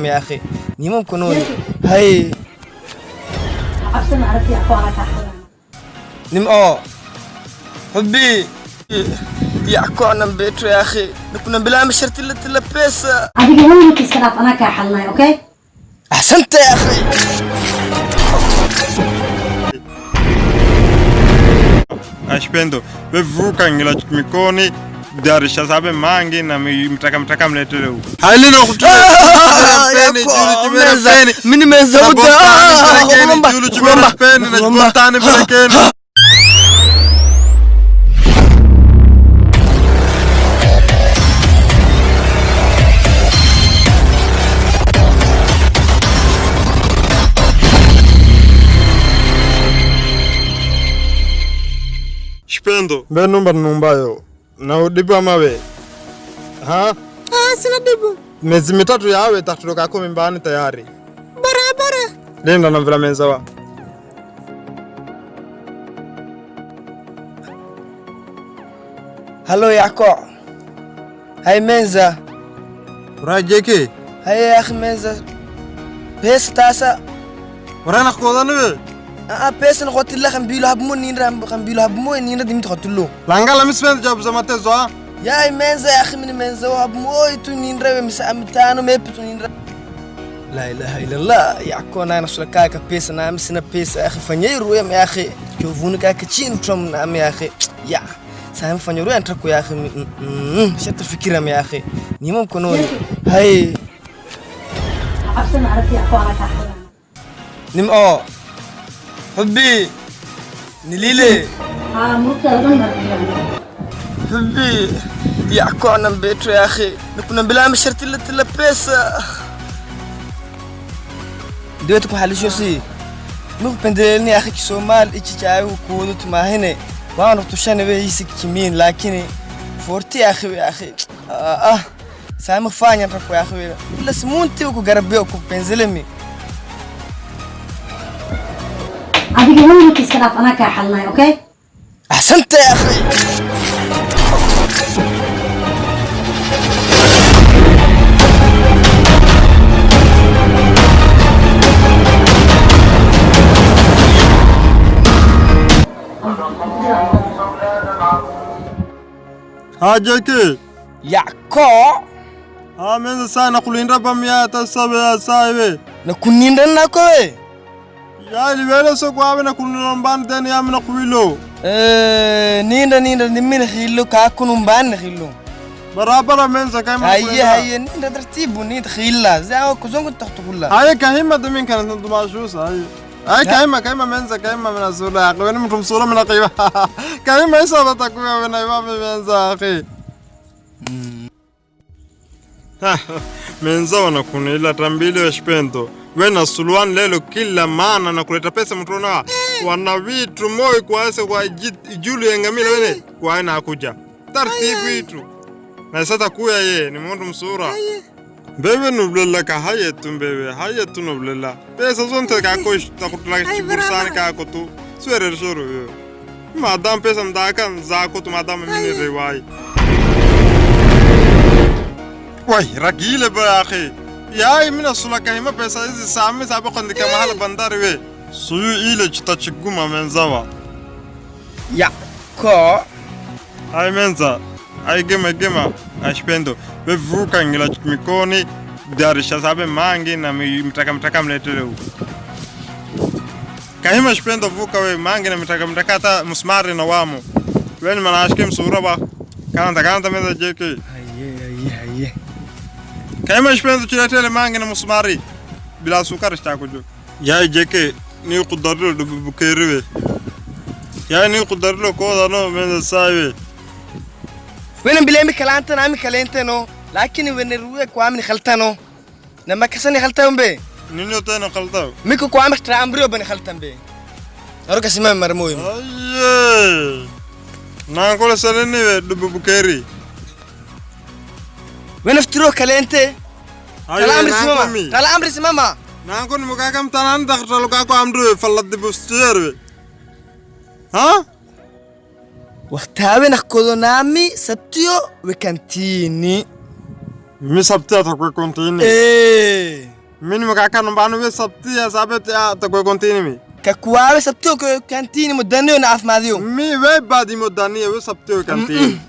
يا أخي ني ممكن هاي أصلا عرفت يا أخوان كحلا نم حبي يحكوا عن بيتو يا أخي نكون بلا مشرت إلا بيسا أبيك هم كيسكراف أنا كحلنا أوكي أحسنت يا أخي Ashpendo bevuka ngila mikoni darisha sabe mangi na mtaka mletele huko halina kutoa peni julu chimera peni mimi nimezauda julu chimera peni na spontane pelekeni Shpendo be numba yo na udibu amawe ha sina dibu miezi mitatu yawe tatutoka kwa mimbani tayari barabara nenda na vila menzawa هلو يعقوب هاي منزة راجيكي هاي يا أخي منزة بيس تاسا ورانا خودانو بيس نقول لك خنبيلو هبمو نينرا خنبيلو هبمو نينرا دي متقتلو لانغالا مسفند جاب زماتة زوا يا منزة يا أخي من منزة وهبمو يتو نينرا مسامتانو ميبتو نينرا لا إله إلا الله يعقوب أنا نسولكاك بيس أنا مسنا بيس يا أخي فنيرو يا أخي شوفوني كاك تشين تروم نام يا أخي يا سام فنيرو أنتركو يا أخي شت الفكرة يا أخي ني ممكن هاي أصلا عرفت يا أخوان كحلا نم حبي نليلي مرتضى حبي يحكوا عن بيتو يا أخي نكون بلا مشرت إلا بيسا دويتك حالي شو سي نوك بندلني يا أخي كسومال إيش جاي وكودت ما هنا وانا رتوشان بيسك كمين لكن فورتي يا أخي سامي فاني ركوا يا أخي إلا سمونتي وكو قربي وكو بنزلمي أبيك هم كيسكراف أنا كحلنا أوكي أحسنت يا أخي هاجيكي يعقوب من sana kulinda pamia tasabe saibe na kuninda nako we ya liwele so kwawe na kunumbani tena ya mina kuwilo ninda nimina khilo ka kunumbani khilo barabara menza kama هي ninda tartibu ninda khilla zao kuzongo takhtukulla هاي كهيمة دمين كانت انتو معشوسة هاي كهيمة منزة كهيمة من السورة أخي وين متم صورة من القيمة كهيمة إيسا بتاكوية من أيوة منزة أخي منزة ونكون إلا تنبيلي وشبنتو وين السلوان ليلو كلا مانا نكولeta pesa mtona wana vitu moi kwaese kwa julu yengamila wene kwa ina akuja tartibu vitu na sasa kuya ye ni mtu msura bebe nublela ka hayetu bebe hayetu nublela pesa zonte ka kosh takutla chibursani ka kotu suere soro yo madam pesa mdaka zako tu madam mimi rewai wai ragile ba akhi ya mina sulaka hima pesa hizi sami sababu kandika mahala bandari we suyu ile chitachiguma menzawa يعقوب ai menza ai gema ashpendo bevuka ngila mikoni darisha sabe mangi na mtaka mletele huko kahima shpendo vuka we mangi na mtaka hata musmari na wamo weni manashke msura ba kanta menza jeke هي kahima shpendo chiletele mangi na musmari bila sukari chako ya jeke ni kudarilo bukeriwe ya ni kudarilo ko no menza sabe وين بلامي كلانتنا امي كلانتنو لكن وين الروح كوامني خلتنو لما كسني خلتهم بي نينو تانو خلتو ميكو كوامك ترامبريو بني خلتن بي اروك اسمه مرموي ايه نانكول سلني ببكيري وين افترو كلانتي تلا امري سماما نانكول مكاكم تنان دخلوا كاكو امدو فلت بوستير ها وقتها ناخذ نامي سبتيو وكانتيني Mi sabti atakwe kontini. Mimi mkaka numbano we sabti ya sabti atakwe kontini mi. Kakuawe sabti o kantini mudani na afmadio. Mi we badi mudani we sabti o kantini.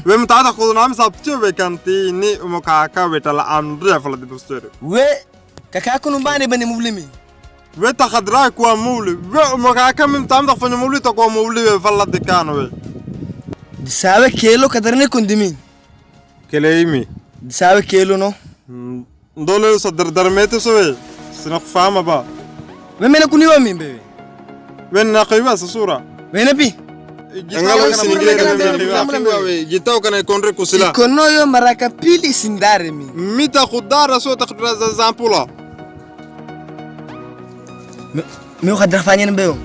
We mtada khudna mi sabti we kantini mkaka we tala amri afla di dostere. We kaka numbani bani mublimi. We takhadra kwa muli. We mkaka mi mtamda fanya muli takwa muli we fala di kano we. Disawe kelo kadarni kundimin. Kele imi. Disawe kelo no. Ndole sadar darmete sowe. Sinak fama ba. Wemena kuniwa mimbe. Wen naqiwa sura. Wenapi. Angalo siningire jitao kana konre kusila. Ikono yo maraka pili sindare mi. Mita khudara so takhdra za zampula. Mi khadra fanya nbeo.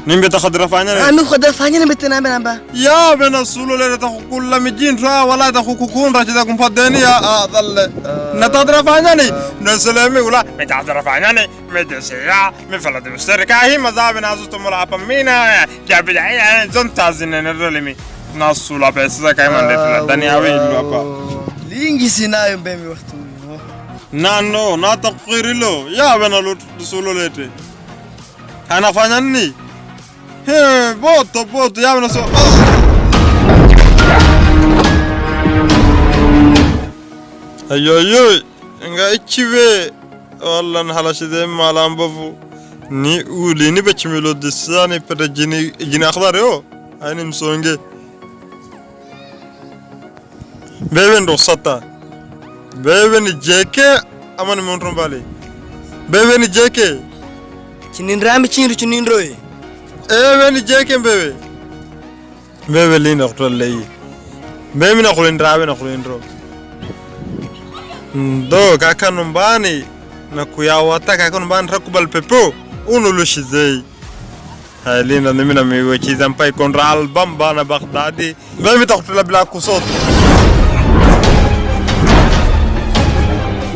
Nimbe takhadra fanya. Mi khadra fanya nbetena namba. Ya bena sulu le takhukula mijin ra wala takhukukun ra jida kumfadani ya dal. Natadra fanya ni. Nasalami wala metadra fanya ni. مدرسة مفلد مشتركة هي مذاهب نازو تمر أبمينا جابي عين زن تازين الرلمي ناس ولا بس ذا كمان ده دنيا وين لوبا لينجي سينايو بيمي وقتو نانو نا تقير له يا بنا لو سولو ليتي أنا فناني هي بوت يا بنا سو أيوه إنغا إتشيبه والله نحلاش ذي مالام بفو ني أولي ني بتشملو دساني بره جني أخضر يو هاي مسونجي بيبن رخصتا بيبن جيكي أمان منرم بالي بيبن جيكي چنين رامي چنين روي بيبن جيكي بيبن لين أخطر لي بيبن أخلين رامي أخلين رو دو كاكا نمباني nakuya wataka kono ban rakubal pepo unulu shizei halina nimina miwechi zampai konra album bana baghdadi bami taqtula bila kusot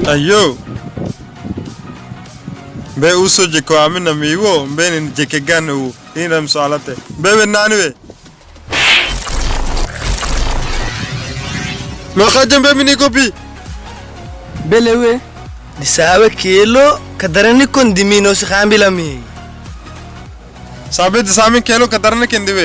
ayo be uso jiko amina miwo mbeni jeke ganu ina msalate bebe naniwe makajam be mini kopi belewe disawe kelo kadarani kondimino sikambila mi sabe disami kelo kadarani kendiwe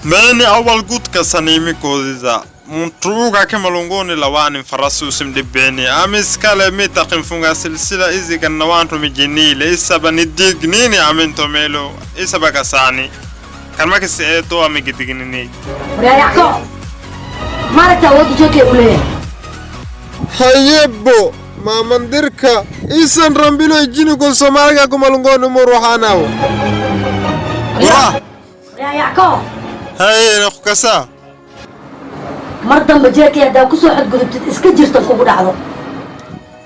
meni awal gut kasanimi koziza mutruga ke malungoni lawani farasu simdibeni amis kale mitaqin funga silsila izi kan nawantu mijinile isaba nidig nini aminto melo isaba kasani kan makisi eto amigidignini يا يعقوب ما رتا ودي جوكي وليه hayebo mamandirka isan rambilo jini ko somalga ko malungoni muruhanawo يا يعقوب hay نخكسا مرضى بجاكي هذا كسو حد قدبت اسك جرتن كوغو دحدو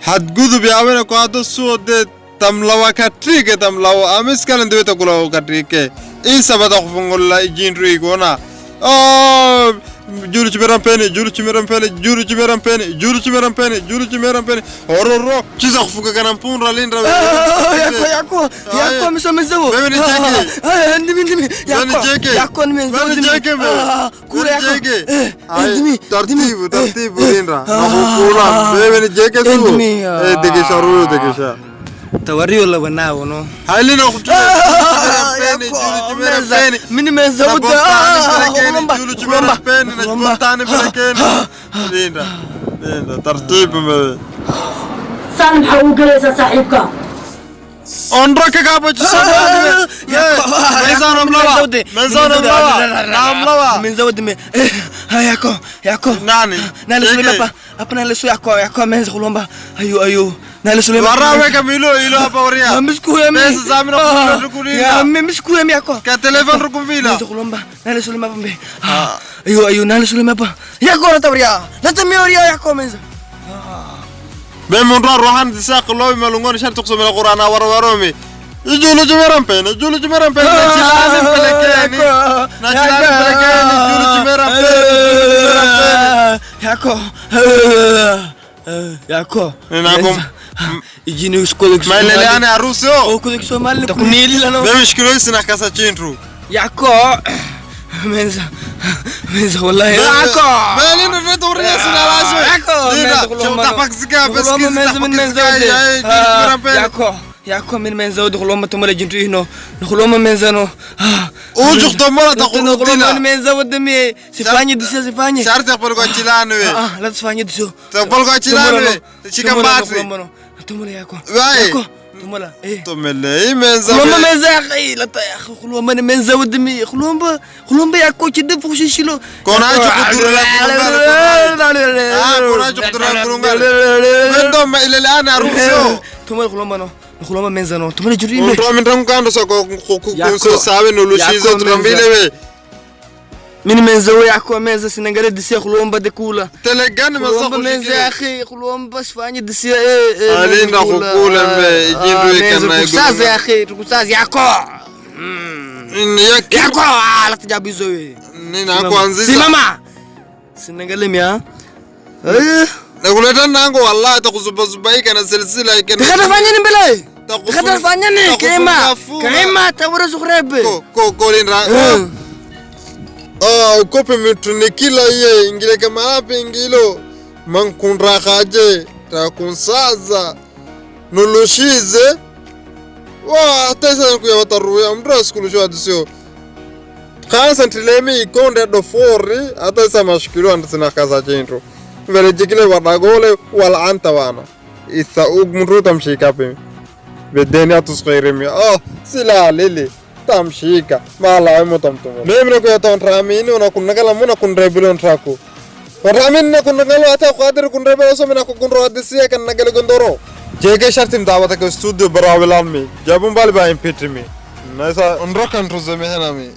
حد قدب يا وين كو هذا سود تملوا كاتريك تملوا امس كان دويتا كلو كاتريك اي سبا تخفنغلا جين ريغونا juru chimeram peni hororo chiza kufuka kana mpunda lindra yako misomezewo wewe ni jeke ndimi yako kura yako tartibu lindra nakukula wewe ni jeke tu dekesha tawario la wanao no halina peni mini mezauda juru chimeram peni na spontane pelekeni linda tartibu me سالم حقوق ليس صاحبك أنرك كابوش سامي من زود من ياكو ناني سليمان أبنا لسوا ياكو من زغلومبا أيو نالي سليمان وراوي كميلو إلو أبوريا مسكو يا بس زامنا يا مسكو يا ياكو كتلفون ركوم فيلا زغلومبا نالي سليمان بمبي أيو نالي سليمان ياكو نتوريا نتميوريا ياكو من بمن روحان تساق الله ملونغون شرط تقسم القرآن ورومي يجولو جمران بين نجلان بلكاني يجولو جمران ياكو ناكم يجيني سكولك ما اللي انا عروسو او كولك سومالي تكونيلي لانو بمشكلو يسنا كاسا تشينترو ياكو منزا menza wallahi Yako bali ndo turia sina lazo yako shota paksika بس menza min menza yako min menza ود خلومه تمر جنتو هنا خلومه menza no وجو تمر تقول خلومه menza ودمي سفاني دسي سفاني شرط يقول قتلان لا تفاني دسو تقول قتلان شيكمباتي تمر ياكو واي تمر ايه تملي menza خلومه menza يا اخي لا يا اخي خلومه menza ودمي خلومه ياكو تشد فوش شيلو كونا قدر كونا قدر وين الى الان اروسو تمر خلومه menza no تمر جري من رم كان سو سابي نو لوشيزو ترامبيله من menza وياكو menza سنغري دسي خلومه بدكولا تلقان خلومه menza يا اخي خلومه بس فاني دسي ايه علينا خكولا يجيندو يكنا يقول يا اخي تقصاز ياكو ياكو على تجابي زوي نينا كوانزيزا سيماما سنغلم يا ايه نقول نانغو والله تقصبصباي كان سلسله كان تخدفاني بلاي تخدفاني كريمه تورز خرب كولين را kope mitunikila ye ingile kama pengilo mankundra khaje ta kunsaza nulushize wa tesa ku yawataru ya mdra skulu shwa disyo khansa ntilemi ikonde do fori atasa mashkilo andisina kaza jentro vele jikile wadagole wala anta wana isa ugmru tamshika pe bedeni atusqairemi sila lele tamshika mala mutamtumo mimi ko yatonramini una kunagala muna kunrebulon trako ramini na kunagala ata qadir kunrebula so mina ko kunro adisiya kan nagale gondoro jege shartim dawata ko studio barawilan mi jabum bal ba impetimi nasa unrokan to zeme henami